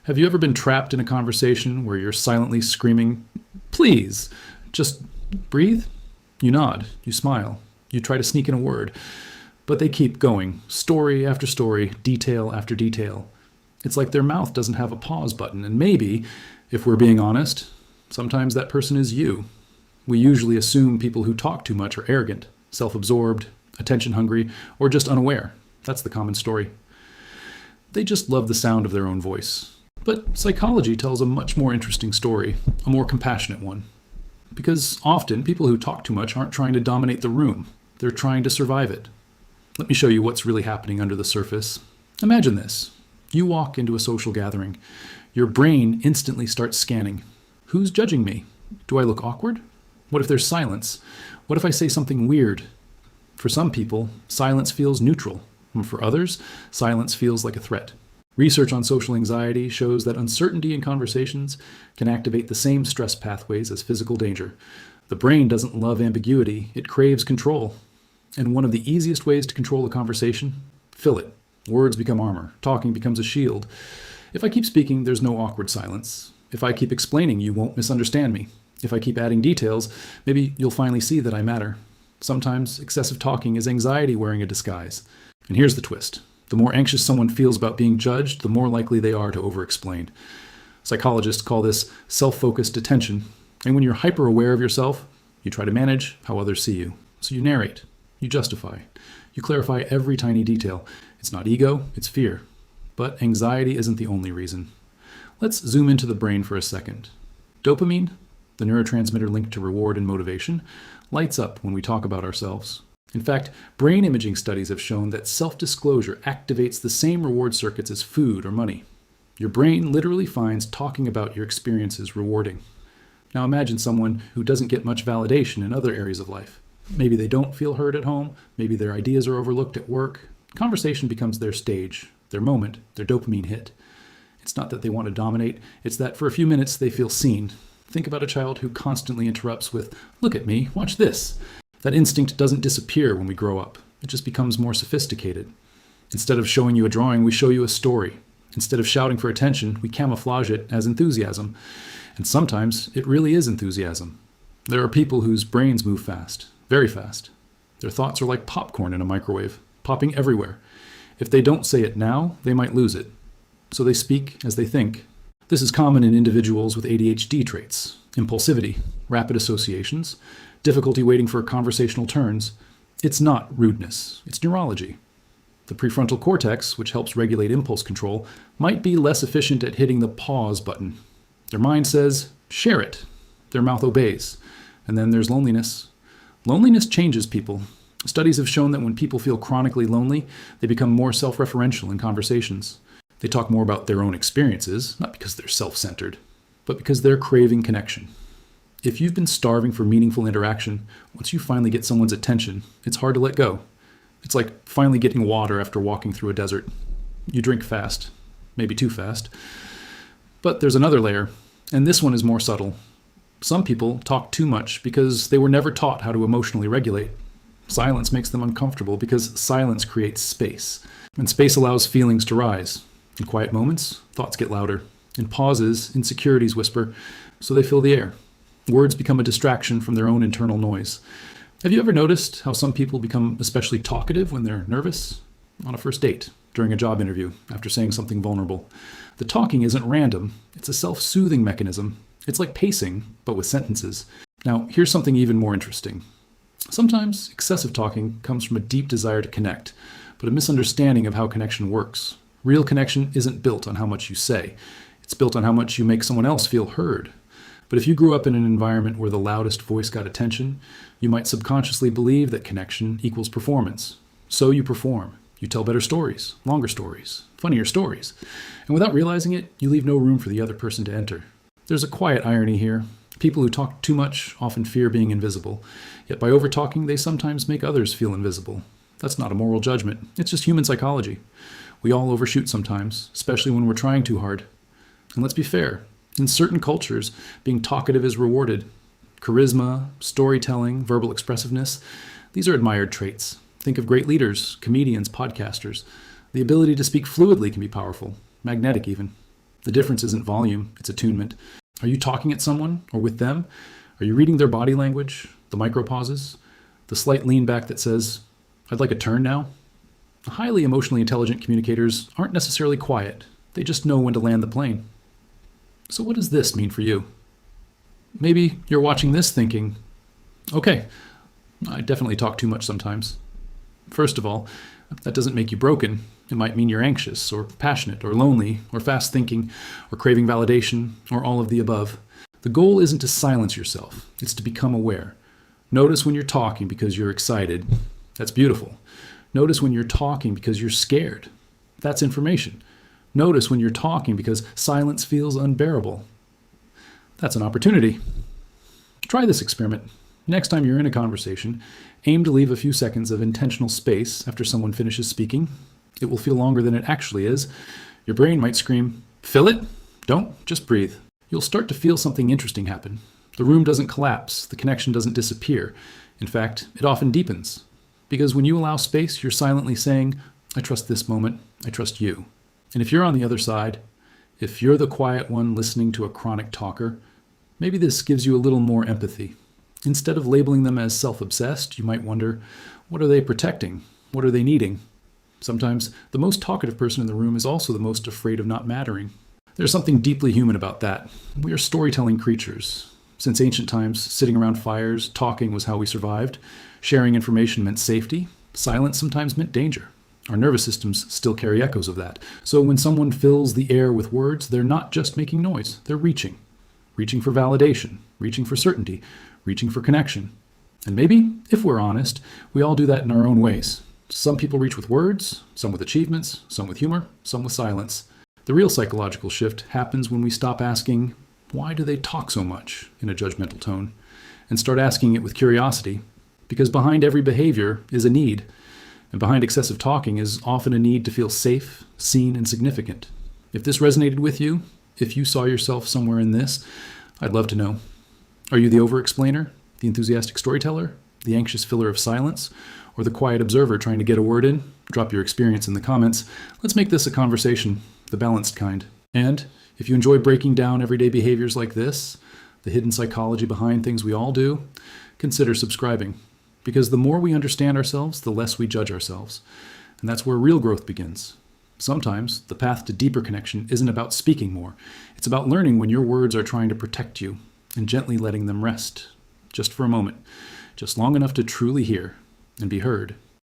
Have you ever been trapped in a conversation where you're silently screaming, "Please, just breathe"? You nod, you smile, you try to sneak in a word, but they keep going, story after story, detail after detail. It's like their mouth doesn't have a pause button, and maybe, if we're being honest, sometimes that person is you. We usually assume people who talk too much are arrogant, self-absorbed, attention hungry, or just unaware. That's the common story. They just love the sound of their own voice. But psychology tells a much more interesting story, a more compassionate one. Because often, people who talk too much aren't trying to dominate the room. They're trying to survive it. Let me show you what's really happening under the surface. Imagine this. You walk into a social gathering. Your brain instantly starts scanning. Who's judging me? Do I look awkward? What if there's silence? What if I say something weird? For some people, silence feels neutral. And for others, silence feels like a threat. Research on social anxiety shows that uncertainty in conversations can activate the same stress pathways as physical danger. The brain doesn't love ambiguity, it craves control. And one of the easiest ways to control a conversation? Fill it. Words become armor. Talking becomes a shield. If I keep speaking, there's no awkward silence. If I keep explaining, you won't misunderstand me. If I keep adding details, maybe you'll finally see that I matter. Sometimes excessive talking is anxiety wearing a disguise. And here's the twist. The more anxious someone feels about being judged, the more likely they are to over-explain. Psychologists call this self-focused attention. And when you're hyper-aware of yourself, you try to manage how others see you. So you narrate, you justify, you clarify every tiny detail. It's not ego, it's fear. But anxiety isn't the only reason. Let's zoom into the brain for a second. Dopamine, the neurotransmitter linked to reward and motivation, lights up when we talk about ourselves. In fact, brain imaging studies have shown that self-disclosure activates the same reward circuits as food or money. Your brain literally finds talking about your experiences rewarding. Now imagine someone who doesn't get much validation in other areas of life. Maybe they don't feel heard at home, maybe their ideas are overlooked at work. Conversation becomes their stage, their moment, their dopamine hit. It's not that they want to dominate, it's that for a few minutes they feel seen. Think about a child who constantly interrupts with, "Look at me, watch this." That instinct doesn't disappear when we grow up. It just becomes more sophisticated. Instead of showing you a drawing, we show you a story. Instead of shouting for attention, we camouflage it as enthusiasm. And sometimes it really is enthusiasm. There are people whose brains move fast, very fast. Their thoughts are like popcorn in a microwave, popping everywhere. If they don't say it now, they might lose it. So they speak as they think. This is common in individuals with ADHD traits, impulsivity, rapid associations, difficulty waiting for conversational turns. It's not rudeness, it's neurology. The prefrontal cortex, which helps regulate impulse control, might be less efficient at hitting the pause button. Their mind says, share it. Their mouth obeys. And then there's loneliness. Loneliness changes people. Studies have shown that when people feel chronically lonely, they become more self-referential in conversations. They talk more about their own experiences, not because they're self-centered, but because they're craving connection. If you've been starving for meaningful interaction, once you finally get someone's attention, it's hard to let go. It's like finally getting water after walking through a desert. You drink fast, maybe too fast. But there's another layer, and this one is more subtle. Some people talk too much because they were never taught how to emotionally regulate. Silence makes them uncomfortable because silence creates space, and space allows feelings to rise. In quiet moments, thoughts get louder. In pauses, insecurities whisper, so they fill the air. Words become a distraction from their own internal noise. Have you ever noticed how some people become especially talkative when they're nervous? On a first date, during a job interview, after saying something vulnerable. The talking isn't random, it's a self-soothing mechanism. It's like pacing, but with sentences. Now, here's something even more interesting. Sometimes excessive talking comes from a deep desire to connect, but a misunderstanding of how connection works. Real connection isn't built on how much you say. It's built on how much you make someone else feel heard. But if you grew up in an environment where the loudest voice got attention, you might subconsciously believe that connection equals performance. So you perform. You tell better stories, longer stories, funnier stories. And without realizing it, you leave no room for the other person to enter. There's a quiet irony here. People who talk too much often fear being invisible. Yet by over-talking, they sometimes make others feel invisible. That's not a moral judgment. It's just human psychology. We all overshoot sometimes, especially when we're trying too hard. And let's be fair. In certain cultures, being talkative is rewarded. Charisma, storytelling, verbal expressiveness, these are admired traits. Think of great leaders, comedians, podcasters. The ability to speak fluidly can be powerful, magnetic even. The difference isn't volume, it's attunement. Are you talking at someone or with them? Are you reading their body language, the micropauses, the slight lean back that says, "I'd like a turn now"? Highly emotionally intelligent communicators aren't necessarily quiet. They just know when to land the plane. So what does this mean for you? Maybe you're watching this thinking, okay, I definitely talk too much sometimes. First of all, that doesn't make you broken. It might mean you're anxious or passionate or lonely or fast thinking or craving validation or all of the above. The goal isn't to silence yourself. It's to become aware. Notice when you're talking because you're excited. That's beautiful. Notice when you're talking because you're scared. That's information. Notice when you're talking because silence feels unbearable. That's an opportunity. Try this experiment. Next time you're in a conversation, aim to leave a few seconds of intentional space after someone finishes speaking. It will feel longer than it actually is. Your brain might scream, "Fill it." Don't, just breathe. You'll start to feel something interesting happen. The room doesn't collapse. The connection doesn't disappear. In fact, it often deepens. Because when you allow space, you're silently saying, "I trust this moment. I trust you." And if you're on the other side, if you're the quiet one listening to a chronic talker, maybe this gives you a little more empathy. Instead of labeling them as self-obsessed, you might wonder, what are they protecting? What are they needing? Sometimes the most talkative person in the room is also the most afraid of not mattering. There's something deeply human about that. We are storytelling creatures. Since ancient times, sitting around fires, talking was how we survived. Sharing information meant safety. Silence sometimes meant danger. Our nervous systems still carry echoes of that. So when someone fills the air with words, they're not just making noise, they're reaching. Reaching for validation, reaching for certainty, reaching for connection. And maybe, if we're honest, we all do that in our own ways. Some people reach with words, some with achievements, some with humor, some with silence. The real psychological shift happens when we stop asking, "Why do they talk so much?" in a judgmental tone, and start asking it with curiosity. Because behind every behavior is a need, and behind excessive talking is often a need to feel safe, seen, and significant. If this resonated with you, if you saw yourself somewhere in this, I'd love to know. Are you the over-explainer, the enthusiastic storyteller, the anxious filler of silence, or the quiet observer trying to get a word in? Drop your experience in the comments. Let's make this a conversation, the balanced kind. And if you enjoy breaking down everyday behaviors like this, the hidden psychology behind things we all do, consider subscribing. Because the more we understand ourselves, the less we judge ourselves. And that's where real growth begins. Sometimes the path to deeper connection isn't about speaking more. It's about learning when your words are trying to protect you and gently letting them rest. Just for a moment. Just long enough to truly hear and be heard.